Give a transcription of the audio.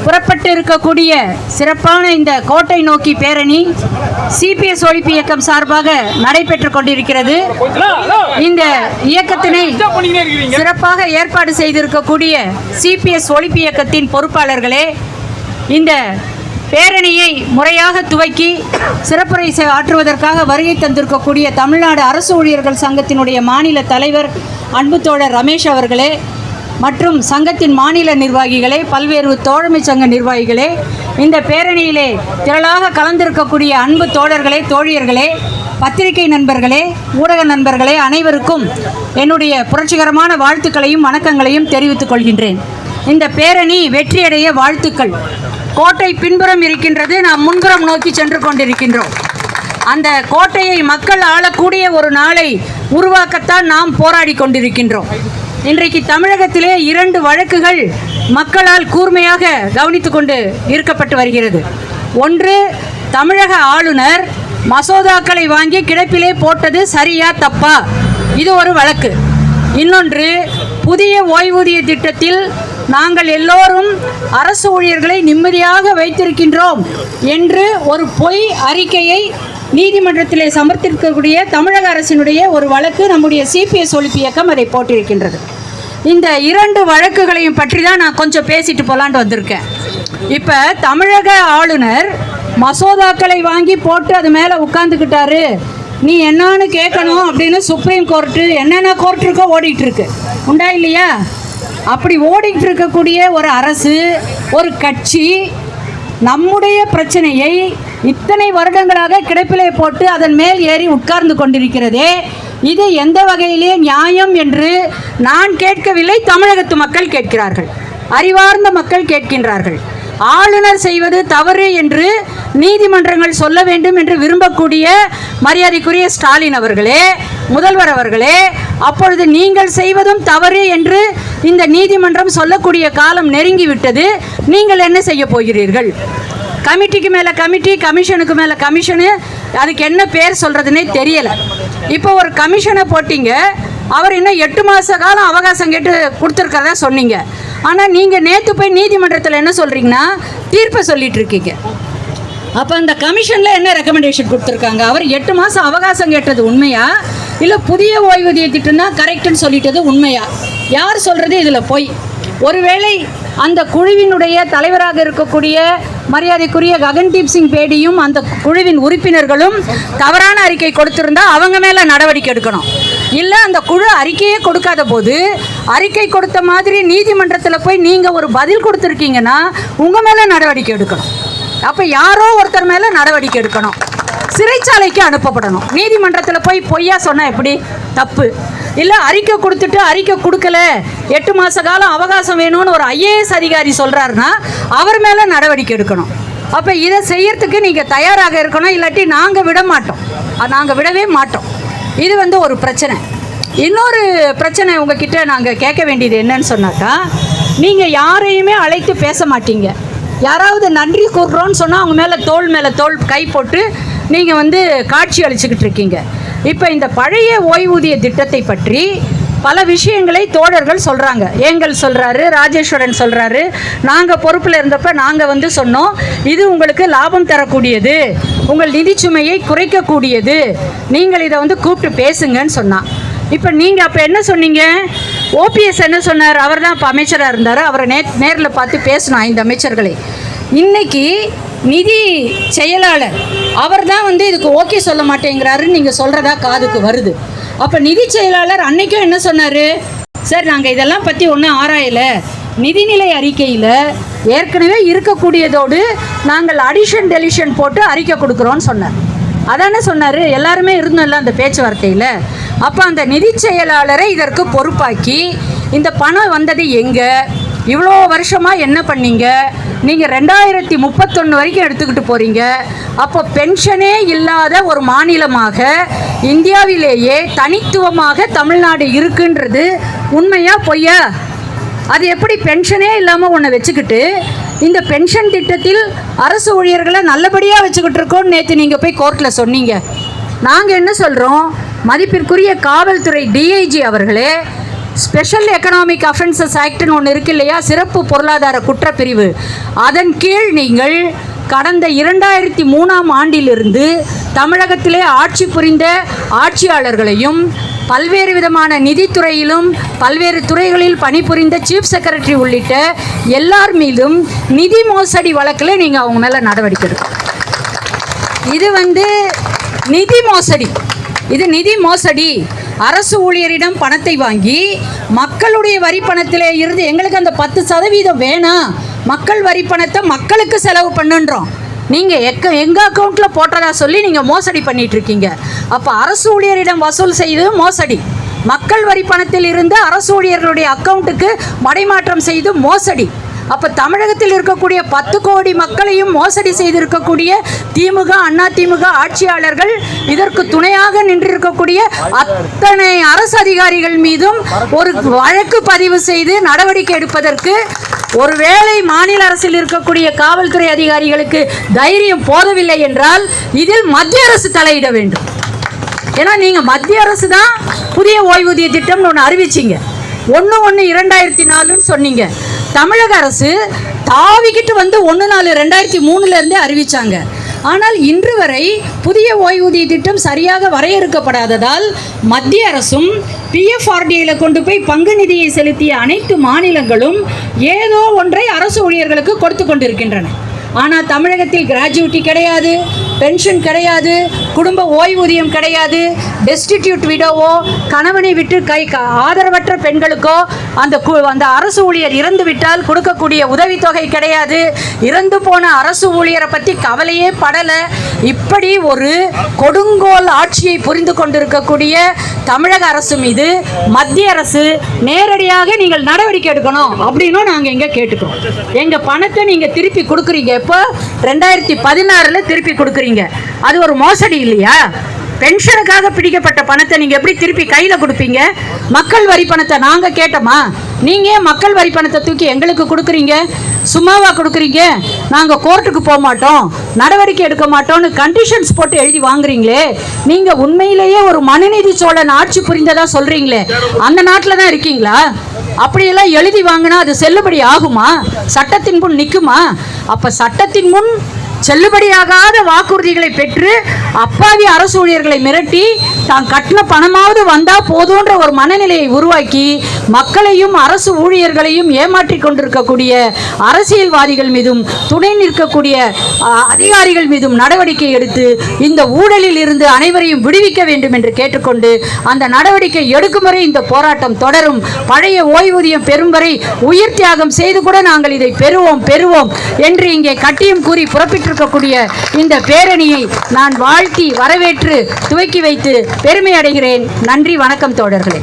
புறப்பட்டு இருக்கக்கூடிய சிறப்பான இந்த கோட்டை நோக்கி பேரணி சிபிஎஸ் ஒழிப்பு இயக்கம் சார்பாக நடைபெற்றுக் கொண்டிருக்கிறது. இந்த இயக்கத்தினை சிறப்பாக ஏற்பாடு செய்திருக்கக்கூடிய சிபிஎஸ் ஒழிப்பு இயக்கத்தின் பொறுப்பாளர்களே, இந்த பேரணியை முறையாக துவக்கி சிறப்புரை ஆற்றுவதற்காக வருகை தந்திருக்கக்கூடிய தமிழ்நாடு அரசு ஊழியர்கள் சங்கத்தினுடைய மாநில தலைவர் அன்பு தோழர் ரமேஷ் அவர்களே, மற்றும் சங்கத்தின் மாநில நிர்வாகிகளே, பல்வேறு தோழமை சங்க நிர்வாகிகளே, இந்த பேரணியிலே திரளாக கலந்திருக்கக்கூடிய அன்பு தோழர்களே, தோழியர்களே, பத்திரிகை நண்பர்களே, ஊடக நண்பர்களே, அனைவருக்கும் என்னுடைய புரட்சிகரமான வாழ்த்துக்களையும் வணக்கங்களையும் தெரிவித்துக் கொள்கின்றேன். இந்த பேரணி வெற்றியடைய வாழ்த்துக்கள். கோட்டை பின்புறம் இருக்கின்றது, நாம் முன்புறம் நோக்கி சென்று கொண்டிருக்கின்றோம். அந்த கோட்டையை மக்கள் ஆளக்கூடிய ஒரு நாளை உருவாக்கத்தான் நாம் போராடி கொண்டிருக்கின்றோம். இன்றைக்கு தமிழகத்திலே 2 வழக்குகள் மக்களால் கூர்மையாக கவனித்துக் கொண்டு இருக்கப்பட்டு வருகிறது. ஒன்று, தமிழக ஆளுநர் மசோதாக்களை வாங்கி கிடப்பிலே போட்டது சரியா தப்பா, இது ஒரு வழக்கு. இன்னொன்று, புதிய ஓய்வூதிய திட்டத்தில் நாங்கள் எல்லோரும் அரசு ஊழியர்களை நிம்மதியாக வைத்திருக்கின்றோம் என்று ஒரு பொய் அறிக்கையை நீதிமன்றத்திலே சமர்ப்பிக்கக்கூடிய தமிழக அரசினுடைய ஒரு வழக்கு நம்முடைய சிபிஎஸ் ஒழிப்பு இயக்கம் அதை போட்டிருக்கின்றது. இந்த 2 வழக்குகளையும் பற்றி தான் நான் கொஞ்சம் பேசிட்டு போலான்னு வந்திருக்கேன். இப்போ தமிழக ஆளுநர் மசோதாக்களை வாங்கி போட்டு அது மேலே உட்காந்துக்கிட்டாரு, நீ என்னான்னு கேட்கணும் அப்படின்னு சுப்ரீம் கோர்ட்டு என்னென்ன கோர்ட் இருக்கோ ஓடிட்டு இருக்கு, உண்டா இல்லையா? அப்படி ஓடிட்டு இருக்கக்கூடிய ஒரு அரசு, ஒரு கட்சி நம்முடைய பிரச்சனையை இத்தனை வருடங்களாக கிடப்பிலே போட்டு அதன் மேல் ஏறி உட்கார்ந்து கொண்டிருக்கிறதே, இது எந்த வகையிலே நியாயம் என்று நான் கேட்கவில்லை, தமிழகத்து மக்கள் கேட்கிறார்கள், அறிவார்ந்த மக்கள் கேட்கின்றார்கள். ஆளுநர் செய்வது தவறு என்று நீதிமன்றங்கள் சொல்ல வேண்டும் என்று விரும்பக்கூடிய மரியாதைக்குரிய ஸ்டாலின் அவர்களே, முதல்வர் அவர்களே, அப்பொழுது நீங்கள் செய்வதும் தவறு என்று இந்த நீதிமன்றம் சொல்லக்கூடிய காலம் நெருங்கிவிட்டது. நீங்கள் என்ன செய்ய போகிறீர்கள்? கமிட்டிக்கு மேலே கமிட்டி, கமிஷனுக்கு மேலே கமிஷனு, அதுக்கு என்ன பேர் சொல்கிறதுனே தெரியலை. இப்போ ஒரு கமிஷனை போட்டிங்க, அவர் இன்னும் 8 மாத காலம் அவகாசம் கேட்டு கொடுத்துருக்கிறதா சொன்னீங்க. ஆனால் நீங்கள் நேற்று போய் நீதிமன்றத்தில் என்ன சொல்கிறீங்கன்னா தீர்ப்பை சொல்லிட்டு இருக்கீங்க. அப்போ அந்த கமிஷனில் என்ன ரெக்கமெண்டேஷன் கொடுத்துருக்காங்க? அவர் 8 மாதம் அவகாசம் கேட்டது உண்மையா, இல்லை புதிய ஓய்வூதிய திட்டம் தான் கரெக்டுன்னு சொல்லிட்டது உண்மையா? யார் சொல்கிறது இதில் போய்? ஒருவேளை அந்த குழுவினுடைய தலைவராக இருக்கக்கூடிய மரியாதைக்குரிய ககன்தீப் சிங் பேடியும் அந்த குழுவின் உறுப்பினர்களும் தவறான அறிக்கை கொடுத்திருந்தா அவங்க மேலே நடவடிக்கை எடுக்கணும். இல்லை அந்த குழு அறிக்கையே கொடுக்காத போது அறிக்கை கொடுத்த மாதிரி நீதிமன்றத்தில் போய் நீங்கள் ஒரு பதில் கொடுத்துருக்கீங்கன்னா உங்கள் மேலே நடவடிக்கை எடுக்கணும். அப்போ யாரோ ஒருத்தர் மேலே நடவடிக்கை எடுக்கணும், சிறைச்சாலைக்கு அனுப்பப்படணும். நீதிமன்றத்தில் போய் பொய்யா சொன்னால் எப்படி? தப்பு இல்லை. அறிக்கை கொடுத்துட்டு அறிக்கை கொடுக்கல, 8 மாத காலம் அவகாசம் வேணும்னு ஒரு ஐஏஎஸ் அதிகாரி சொல்கிறாருன்னா அவர் மேலே நடவடிக்கை எடுக்கணும். அப்போ இதை செய்யறதுக்கு நீங்கள் தயாராக இருக்கணும், இல்லாட்டி நாங்கள் விட மாட்டோம், நாங்கள் விடவே மாட்டோம். இது ஒரு பிரச்சனை. இன்னொரு பிரச்சனை உங்ககிட்ட நாங்கள் கேட்க வேண்டியது என்னன்னு சொன்னாக்கா, நீங்கள் யாரையுமே அழைத்து பேச மாட்டீங்க. யாராவது நன்றி கூறுறோன்னு சொன்னால் அவங்க மேலே தோள் கை போட்டு நீங்கள் காட்சி அளிச்சுக்கிட்டு இருக்கீங்க. இப்போ இந்த பழைய ஓய்வூதிய திட்டத்தை பற்றி பல விஷயங்களை தோழர்கள் சொல்கிறாங்க. ஏங்கல் சொல்கிறாரு, ராஜேஸ்வரன் சொல்கிறாரு, நாங்கள் பொறுப்பில் இருந்தப்போ நாங்கள் சொன்னோம் இது உங்களுக்கு லாபம் தரக்கூடியது, உங்கள் நிதிச்சுமையை குறைக்கக்கூடியது, நீங்கள் இதை கூப்பிட்டு பேசுங்கன்னு சொன்னான். இப்போ நீங்கள் அப்போ என்ன சொன்னீங்க? ஓபிஎஸ் என்ன சொன்னார்? அவர் தான் இப்போ அமைச்சராக இருந்தார், அவரை நேரில் பார்த்து பேசணும் 5 அமைச்சர்களை. இன்னைக்கு நிதி செயலாளர் அவர் தான் இதுக்கு ஓகே சொல்ல மாட்டேங்கிறாருன்னு நீங்கள் சொல்கிறதா காதுக்கு வருது. அப்போ நிதி செயலாளர் அன்னைக்கும் என்ன சொன்னார்? சார் நாங்கள் இதெல்லாம் பற்றி ஒன்றும் ஆராயலை, நிதிநிலை அறிக்கையில் ஏற்கனவே இருக்கக்கூடியதோடு நாங்கள் அடிஷன் டெலிஷன் போட்டு அறிக்கை கொடுக்குறோன்னு சொன்னார். அதானே சொன்னார்? எல்லாருமே இருந்தோம்ல அந்த பேச்சுவார்த்தையில். அப்போ அந்த நிதி செயலாளரை இதற்கு பொறுப்பாக்கி இந்த பணம் வந்தது எங்கே, இவ்வளோ வருஷமாக என்ன பண்ணீங்க, நீங்கள் 2031 வரைக்கும் எடுத்துக்கிட்டு போகிறீங்க. அப்போ பென்ஷனே இல்லாத ஒரு மாநிலமாக இந்தியாவிலேயே தனித்துவமாக தமிழ்நாடு இருக்குன்றது உண்மையா பொய்யா? அது எப்படி பென்ஷனே இல்லாமல் ஒன்றை வச்சுக்கிட்டு இந்த பென்ஷன் திட்டத்தில் அரசு ஊழியர்களை நல்லபடியாக வச்சுக்கிட்டு இருக்கோன்னு நேற்று நீங்கள் போய் கோர்ட்டில் சொன்னீங்க. நாங்கள் என்ன சொல்கிறோம்? மதிப்பிற்குரிய காவல்துறை டிஐஜி அவர்களே, ஸ்பெஷல் எக்கனாமிக் அஃபென்சஸ் ஆக்ட்னு ஒன்று இருக்கு இல்லையா, சிறப்பு பொருளாதார குற்றப்பிரிவு. அதன் கீழ் நீங்கள் கடந்த 2003ஆம் ஆண்டிலிருந்து தமிழகத்திலே ஆட்சி புரிந்த ஆட்சியாளர்களையும் பல்வேறு விதமான நிதித்துறையிலும் பல்வேறு துறைகளில் பணிபுரிந்த சீஃப் செக்ரட்டரி உள்ளிட்ட எல்லார் மீதும் நிதி மோசடி வழக்கில் நீங்கள் அவங்க மேலே நடவடிக்கை எடுக்கணும். இது நிதி மோசடி. இது நிதி மோசடி. அரசு ஊழியரிடம் பணத்தை வாங்கி மக்களுடைய வரி பணத்திலே இருந்து எங்களுக்கு அந்த 10% வேணாம், மக்கள் வரி பணத்தை மக்களுக்கு செலவு பண்ணுன்றோம். நீங்கள் எங்கள் அக்கௌண்ட்டில் போட்டதா சொல்லி நீங்கள் மோசடி பண்ணிகிட்ருக்கீங்க. அப்போ அரசு ஊழியரிடம் வசூல் செய்து மோசடி, மக்கள் வரி பணத்தில் இருந்து அரசு ஊழியர்களுடைய அக்கௌண்ட்டுக்கு மடைமாற்றம் செய்து மோசடி. அப்போ தமிழகத்தில் இருக்கக்கூடிய 10 கோடி மக்களையும் மோசடி செய்திருக்கக்கூடிய திமுக அதிமுக ஆட்சியாளர்கள், இதற்கு துணையாக நின்றிருக்கக்கூடிய அத்தனை அரசு அதிகாரிகள் மீதும் ஒரு வழக்கு பதிவு செய்து நடவடிக்கை எடுப்பதற்கு ஒருவேளை மாநில அரசில் இருக்கக்கூடிய காவல்துறை அதிகாரிகளுக்கு தைரியம் போதவில்லை என்றால் இதில் மத்திய அரசு தலையிட வேண்டும். ஏன்னா நீங்கள் மத்திய அரசு தான் புதிய ஓய்வூதிய திட்டம்னு ஒன்று அறிவிச்சிங்க. 1/1/2004 சொன்னீங்க. தமிழக அரசு தாவிக்கிட்டு 1/4/2003 அறிவிச்சாங்க. ஆனால் இன்று வரை புதிய ஓய்வூதிய திட்டம் சரியாக வரையறுக்கப்படாததால் மத்திய அரசும் பிஎஃப்ஆர்டிஏல கொண்டு போய் பங்கு நிதியை செலுத்திய அனைத்து மாநிலங்களும் ஏதோ ஒன்றை அரசு ஊழியர்களுக்கு கொடுத்து கொண்டிருக்கின்றன. ஆனால் தமிழகத்தில் கிராஜுவிட்டி கிடையாது, பென்ஷன் கிடையாது, குடும்ப ஓய்வூதியம் கிடையாது. டெஸ்டிடியூட் விடோவோ கணவனை விட்டு ஆதரவற்ற பெண்களுக்கோ அந்த அரசு ஊழியர் இறந்து விட்டால் கொடுக்கக்கூடிய உதவித்தொகை கிடையாது. இறந்து போன அரசு ஊழியரை பற்றி கவலையே படலை. இப்படி ஒரு கொடுங்கோல் ஆட்சியை புரிந்து கொண்டிருக்கக்கூடிய தமிழக அரசு மீது மத்திய அரசு நேரடியாக நீங்கள் நடவடிக்கை எடுக்கணும் அப்படின்னும் நாங்கள் இங்கே கேட்டுக்கிறோம். எங்கள் பணத்தை நீங்கள் திருப்பி கொடுக்குறீங்க. இப்போ 2016 திருப்பி கொடுக்குறீங்க. அது ஒரு மோசடி இல்லையா? பென்ஷனுக்காக பிடிக்கப்பட்ட பணத்தை நீங்கள் எப்படி திருப்பி கையில் கொடுப்பீங்க? மக்கள் வரி பணத்தை நாங்கள் கேட்டோமா? நீங்கள் மக்கள் வரி பணத்தை தூக்கி எங்களுக்கு கொடுக்குறீங்க. சும்மாவா கொடுக்குறீங்க? நாங்கள் கோர்ட்டுக்கு போக மாட்டோம், நடவடிக்கை எடுக்க மாட்டோம்னு கண்டிஷன்ஸ் போட்டு எழுதி வாங்குறீங்களே. நீங்கள் உண்மையிலேயே ஒரு மனுநீதி சோழன் ஆட்சி புரிந்ததா சொல்கிறீங்களே, அந்த நாட்டில் தான் இருக்கீங்களா? அப்படியெல்லாம் எழுதி வாங்கினா அது செல்லுபடி ஆகுமா? சட்டத்தின் முன் நிற்குமா? அப்போ சட்டத்தின் முன் செல்லுபடியாகாத வாக்குறுதிகளை பெற்று அப்பாவி அரசு ஊழியர்களை மிரட்டி தான் கட்டின பணமாவது வந்தால் போதுன்ற ஒரு மனநிலையை உருவாக்கி மக்களையும் அரசு ஊழியர்களையும் ஏமாற்றி கொண்டிருக்கக்கூடிய அரசியல்வாதிகள் மீதும் துணை நிற்கக்கூடிய அதிகாரிகள் மீதும் நடவடிக்கை எடுத்து இந்த ஊழலில் இருந்து அனைவரையும் விடுவிக்க வேண்டும் என்று கேட்டுக்கொண்டு அந்த நடவடிக்கை எடுக்கும் வரை இந்த போராட்டம் தொடரும். பழைய ஓய்வூதியம் பெறும் வரை உயிர் தியாகம் செய்து கூட நாங்கள் இதை பெறுவோம் என்று இங்கே கட்டியம் கூறி புறப்பட்டிருக்கக்கூடிய இந்த பேரணியை நான் வாழ்த்தி வரவேற்று துவக்கி வைத்து பெருமை அடைகிறேன். நன்றி, வணக்கம் தோழர்களே.